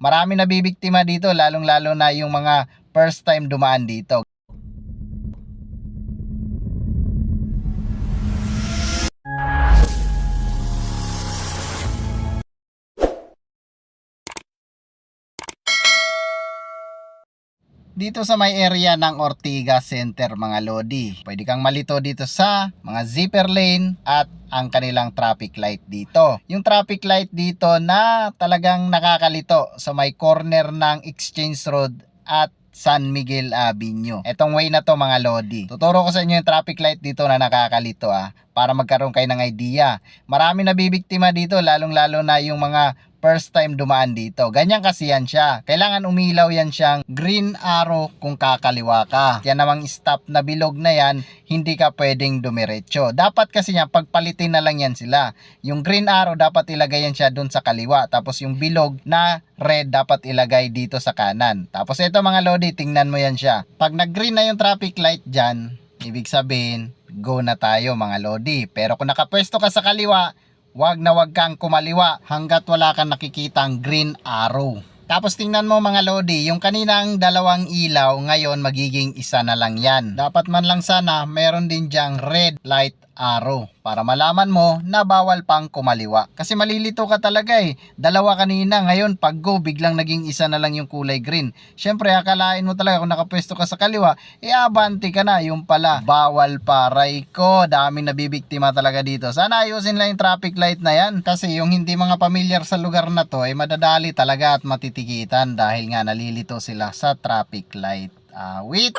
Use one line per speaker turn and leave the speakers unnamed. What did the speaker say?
Marami nabibiktima dito, lalong-lalo na yung mga first time dumaan dito. Dito sa may area ng Ortigas Center mga lodi, pwede kang malito dito sa mga zipper lane at ang kanilang traffic light dito. Yung traffic light dito na talagang nakakalito sa may corner ng Exchange Road at San Miguel Avenue. Etong way na to mga lodi. Tuturo ko sa inyo yung traffic light dito na nakakalito para magkaroon kayo ng idea. Marami nabibiktima dito, lalong-lalo na yung mga first time dumaan dito. Ganyan kasi yan siya. Kailangan umilaw yan siyang green arrow kung kakaliwa ka. Yan namang stop na bilog na yan, hindi ka pwedeng dumiretso. Dapat kasi yan, pagpalitin na lang yan sila. Yung green arrow dapat ilagay yan siya dun sa kaliwa. Tapos yung bilog na red dapat ilagay dito sa kanan. Tapos ito mga lodi, tingnan mo yan siya. Pag nag-green na yung traffic light dyan, ibig sabihin, go na tayo mga lodi. Pero kung nakapwesto ka sa kaliwa, wag na wag kang kumaliwa hanggat wala kang nakikitang green arrow. Tapos tingnan mo mga lodi, yung kaninang dalawang ilaw ngayon magiging isa na lang yan. Dapat man lang sana meron din dyang red light arrow para malaman mo na bawal pang kumaliwa. Kasi malilito ka talaga Dalawa kanina, ngayon pag go biglang naging isa na lang yung kulay green. Syempre akalain mo talaga kung nakapwesto ka sa kaliwa, abante ka na. Yung pala, bawal pa. Aray ko, daming nabibiktima talaga dito. Sana ayusin lang yung traffic light na yan. Kasi yung hindi mga pamilyar sa lugar na to madadali talaga at matitikitan dahil nga nalilito sila sa traffic light. Wait!